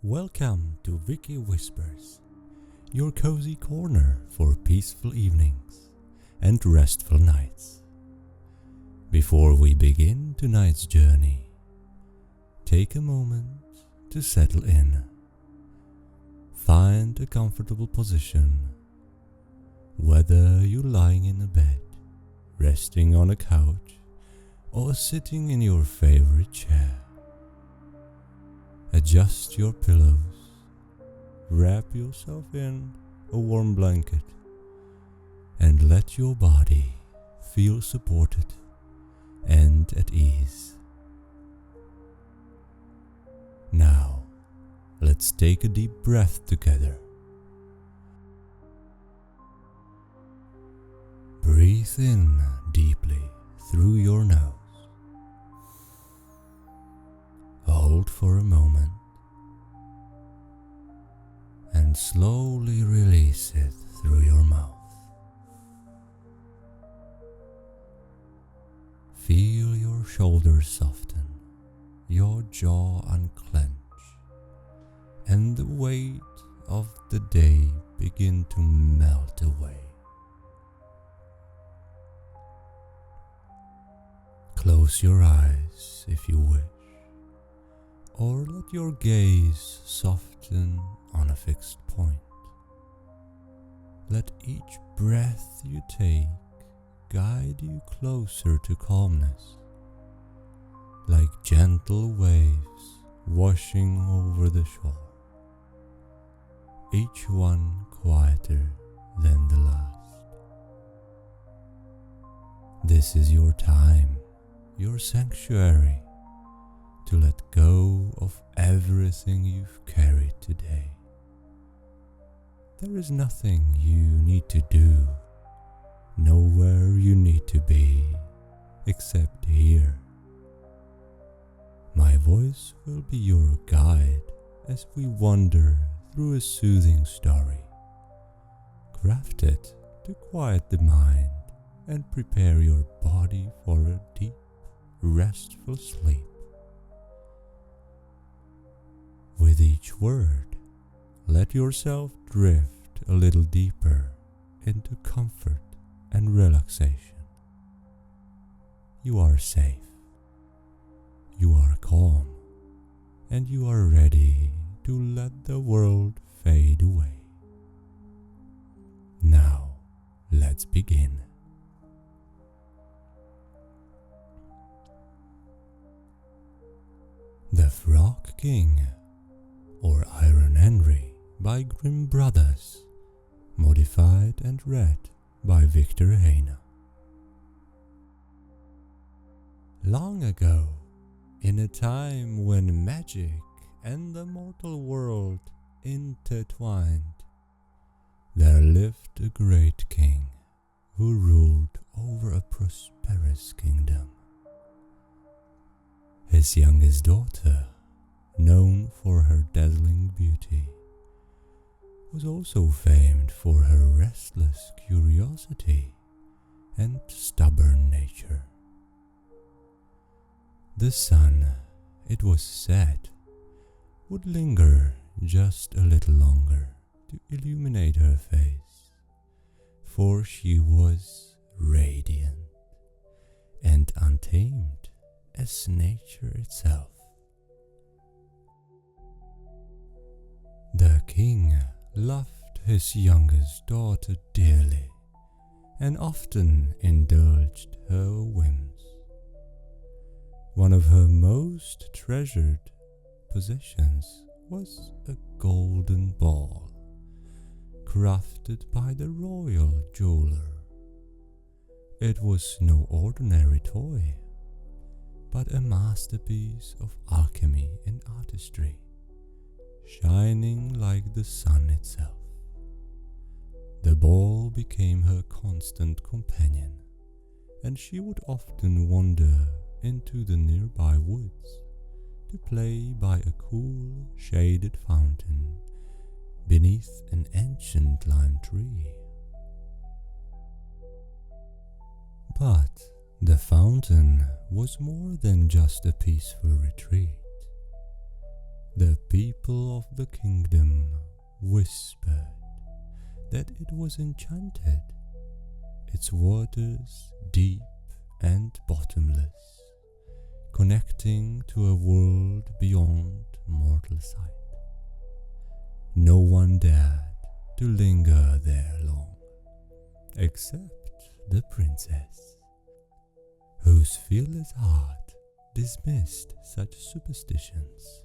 Welcome to Vicky Whispers, your cozy corner for peaceful evenings and restful nights. Before we begin tonight's journey, take a moment to settle in. Find a comfortable position, whether you're lying in a bed, resting on a couch, or sitting in your favorite chair. Adjust your pillows, wrap yourself in a warm blanket, and let your body feel supported and at ease. Now, let's take a deep breath together. Breathe in deeply through your nose. Hold for a moment and slowly release it through your mouth. Feel your shoulders soften, your jaw unclench, and the weight of the day begin to melt away. Close your eyes if you wish, or let your gaze soften on a fixed point. Let each breath you take guide you closer to calmness, like gentle waves washing over the shore, each one quieter than the last. This is your time, your sanctuary, to let go of everything you've carried today. There is nothing you need to do, nowhere you need to be, except here. My voice will be your guide as we wander through a soothing story, crafted to quiet the mind and prepare your body for a deep, restful sleep. With each word, let yourself drift a little deeper into comfort and relaxation. You are safe, you are calm, and you are ready to let the world fade away. Now, let's begin. The Frog King, or Iron Henry, by Grimm Brothers, modified and read by Viktor Hejna. Long ago, in a time when magic and the mortal world intertwined, there lived a great king who ruled over a prosperous kingdom. His youngest daughter, known for her dazzling beauty, was also famed for her restless curiosity and stubborn nature. The sun, it was said, would linger just a little longer to illuminate her face, for she was radiant and untamed as nature itself. The king loved his youngest daughter dearly and often indulged her whims. One of her most treasured possessions was a golden ball, crafted by the royal jeweler. It was no ordinary toy, but a masterpiece of alchemy and artistry, shining like the sun itself. The ball became her constant companion, and she would often wander into the nearby woods to play by a cool, shaded fountain beneath an ancient lime tree. But the fountain was more than just a peaceful retreat. The people of the kingdom whispered that it was enchanted, its waters deep and bottomless, connecting to a world beyond mortal sight. No one dared to linger there long, except the princess, whose fearless heart dismissed such superstitions.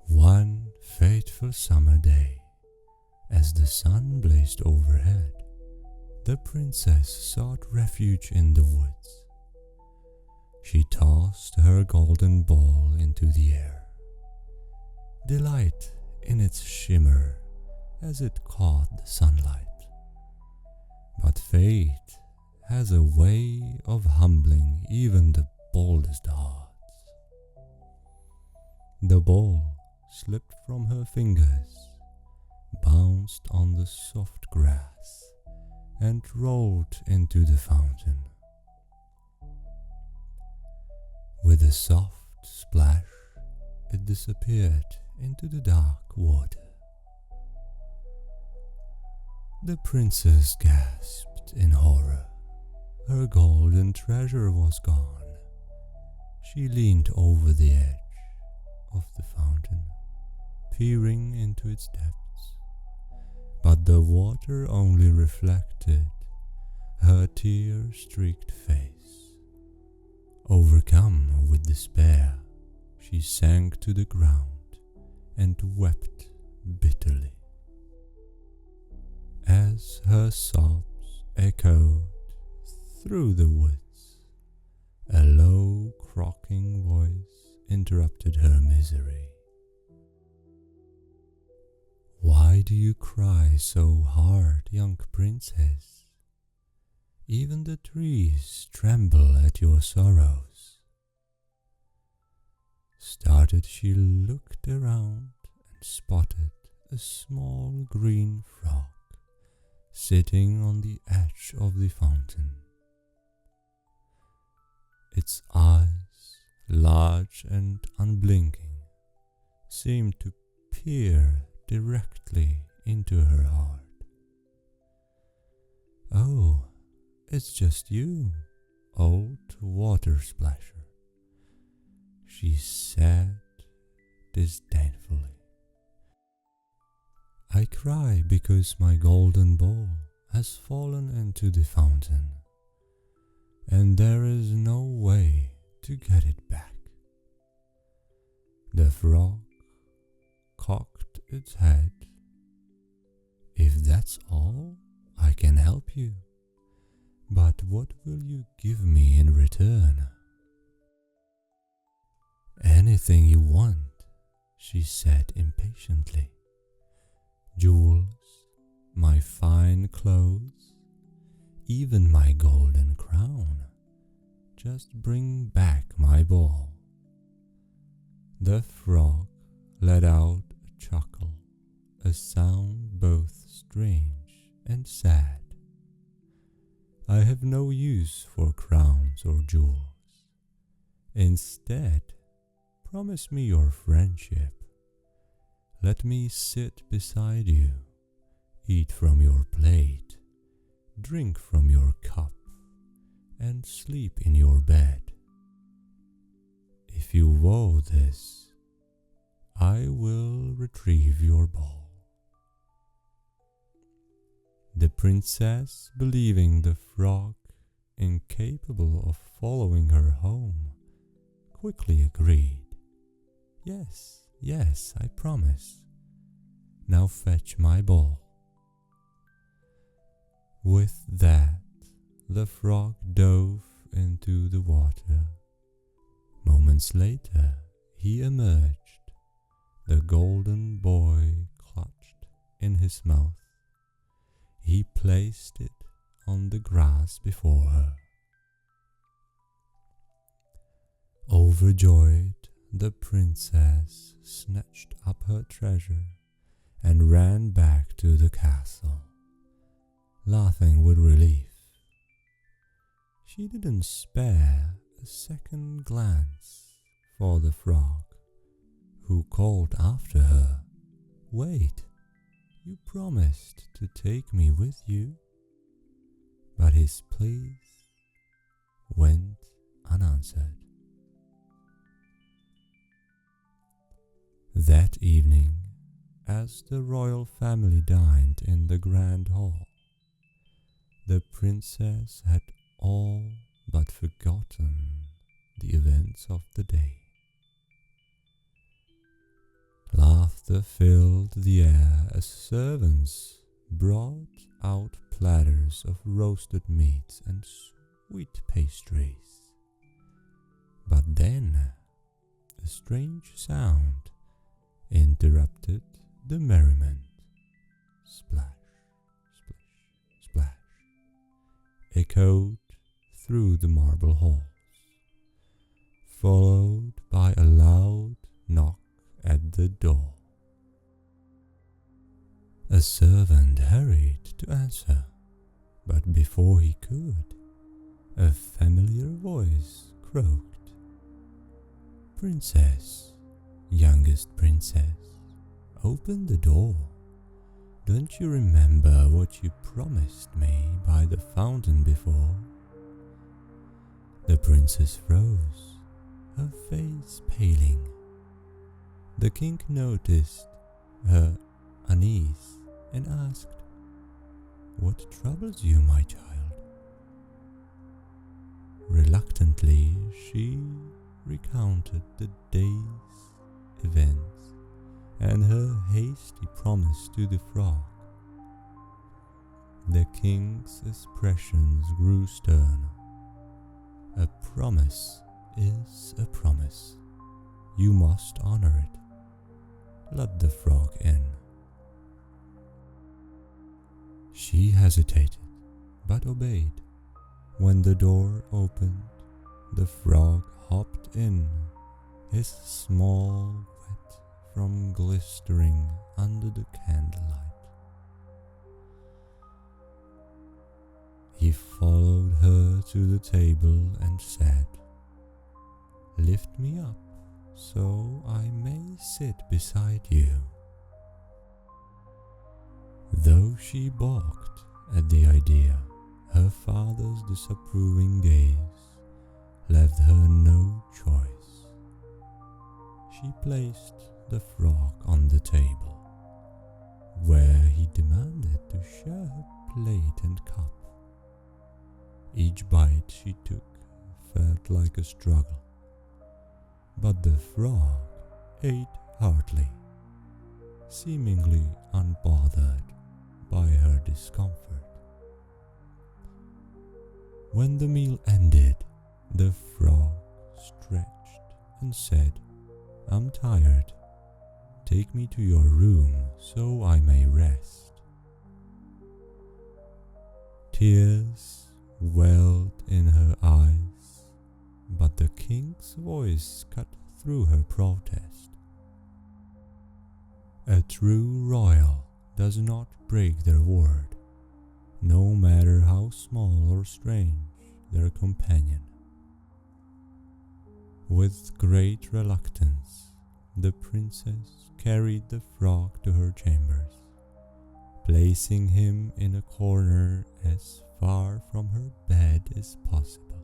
One fateful summer day, as the sun blazed overhead, the princess sought refuge in the woods. She tossed her golden ball into the air, delight in its shimmer as it caught the sunlight. But fate has a way of humbling even the boldest hearts. The ball slipped from her fingers, bounced on the soft grass, and rolled into the fountain. With a soft splash, it disappeared into the dark water. The princess gasped in horror. Her golden treasure was gone. She leaned over the edge of the fountain, peering into its depths, but the water only reflected her tear-streaked face. Overcome with despair, she sank to the ground and wept bitterly. As her sobs echoed through the woods, a low, croaking voice interrupted her misery. "Why do you cry so hard, young princess? Even the trees tremble at your sorrows." Startled, she looked around and spotted a small green frog sitting on the edge of the fountain. Its eyes, large and unblinking, seemed to peer directly into her heart. "Oh, it's just you, old water splasher," she said disdainfully. "I cry because my golden ball has fallen into the fountain, and there is no way to get it back." The frog cocked its head. "If that's all, I can help you. But what will you give me in return?" "Anything you want," she said impatiently. "Jewels, my fine clothes, even my golden crown. Just bring back my ball." The frog let out a chuckle, a sound both strange and sad. "I have no use for crowns or jewels. Instead, promise me your friendship. Let me sit beside you, eat from your plate, drink from your cup, and sleep in your bed. If you vow this, I will retrieve your ball." The princess, believing the frog incapable of following her home, quickly agreed. "Yes, yes, I promise. Now fetch my ball." With that, the frog dove into the water. Moments later, he emerged, the golden boy clutched in his mouth. He placed it on the grass before her. Overjoyed, the princess snatched up her treasure and ran back to the castle, laughing with relief. She didn't spare a second glance for the frog, who called after her, "Wait, you promised to take me with you." But his pleas went unanswered. That evening, as the royal family dined in the grand hall, the princess had all but forgotten the events of the day. Laughter filled the air as servants brought out platters of roasted meats and sweet pastries. But then a strange sound interrupted the merriment. Splash, splash, splash echoed through the marble halls, followed by a loud knock at the door. A servant hurried to answer, but before he could, a familiar voice croaked, "Princess, youngest princess, open the door. Don't you remember what you promised me by the fountain before?" The princess froze, her face paling. The king noticed her unease and asked, "What troubles you, my child?" Reluctantly, she recounted the day's events and her hasty promise to the frog. The king's expressions grew stern. "A promise is a promise. You must honor it. Let the frog in." She hesitated, but obeyed. When the door opened, the frog hopped in, his small wet from glistering under the candlelight. He followed her to the table and said, "Lift me up so I may sit beside you." Though she balked at the idea, her father's disapproving gaze left her no choice. She placed the frog on the table, where he demanded to share her plate and cup. Each bite she took felt like a struggle, but the frog ate heartily, seemingly unbothered by her discomfort. When the meal ended, the frog stretched and said, "I'm tired. Take me to your room so I may rest." Tears welled in her eyes, but the king's voice cut through her protest. A true royal does not break their word, no matter how small or strange their companion. With great reluctance, the princess carried the frog to her chambers, placing him in a corner as far from her bed as possible.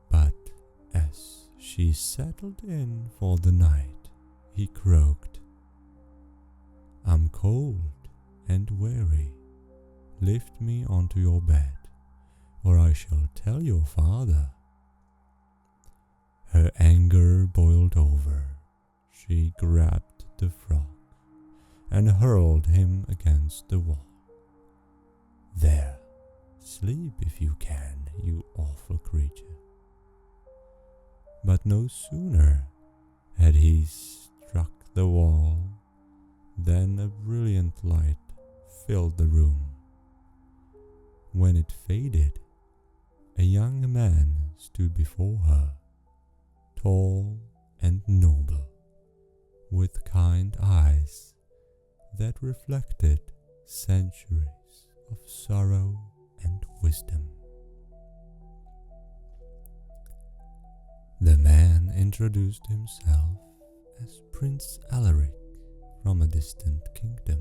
But as she settled in for the night, he croaked, "I'm cold and weary. Lift me onto your bed, or I shall tell your father." Her anger boiled over. She grabbed the frog and hurled him against the wall. "There, sleep if you can, you awful creature." But no sooner had he struck the wall than a brilliant light filled the room. When it faded, a young man stood before her, tall and noble, with kind eyes that reflected centuries of sorrow and wisdom. The man introduced himself as Prince Alaric from a distant kingdom.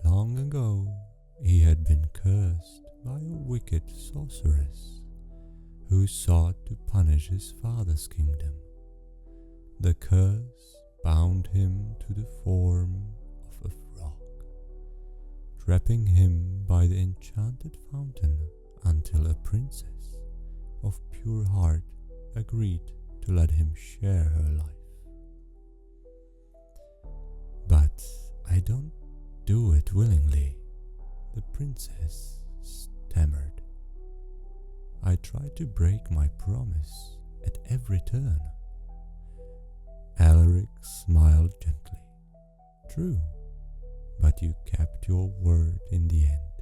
Long ago, he had been cursed by a wicked sorceress who sought to punish his father's kingdom. The curse bound him to the form of a frog, trapping him by the enchanted fountain until a princess of pure heart agreed to let him share her life. "But I don't do it willingly," the princess stammered. "I tried to break my promise at every turn." Alaric smiled gently. "True, but you kept your word in the end.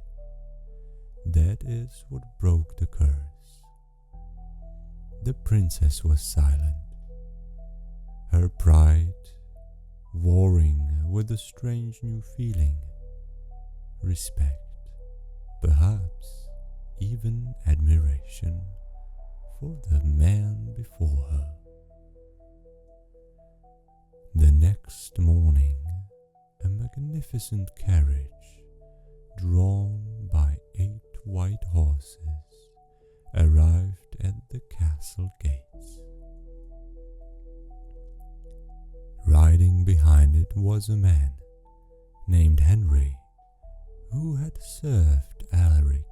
That is what broke the curse." The princess was silent, her pride warring with a strange new feeling, respect, perhaps even admiration for the man before her. The next morning, a magnificent carriage, drawn by 8 white horses, arrived at the castle gates. Riding behind it was a man named Henry, who had served Alaric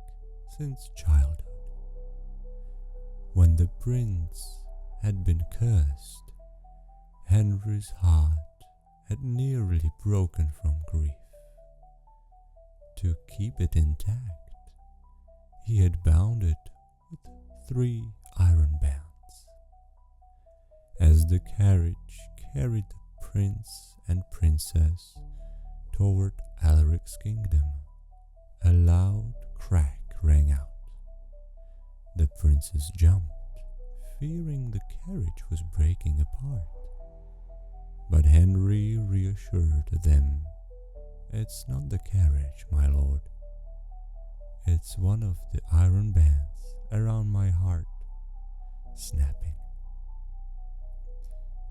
since childhood. When the prince had been cursed, Henry's heart had nearly broken from grief. To keep it intact, he had bound it with 3 iron bands. As the carriage carried the prince and princess toward Alaric's kingdom, a loud crack rang out. The princess jumped, fearing the carriage was breaking apart. But Henry reassured them, "It's not the carriage, my lord. It's one of the iron bands around my heart, snapping.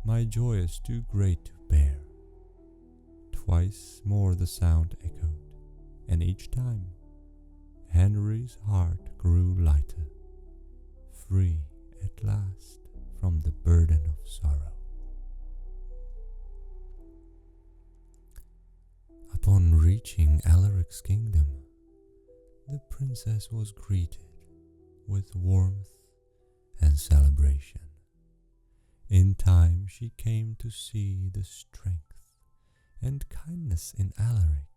My joy is too great to bear." Twice more the sound echoed, and each time Henry's heart grew lighter, free at last from the burden of sorrow. Upon reaching Alaric's kingdom, the princess was greeted with warmth and celebration. In time she came to see the strength and kindness in Alaric,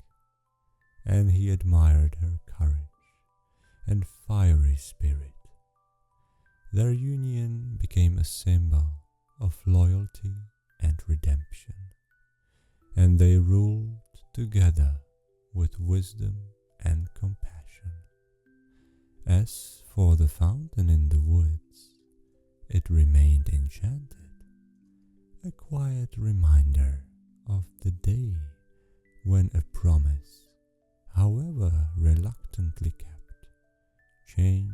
and he admired her courage and fiery spirit. Their union became a symbol of loyalty and redemption, and they ruled together with wisdom and compassion. As for the fountain in the woods, it remained enchanted, a quiet reminder of the day when a promise, however reluctantly kept, changed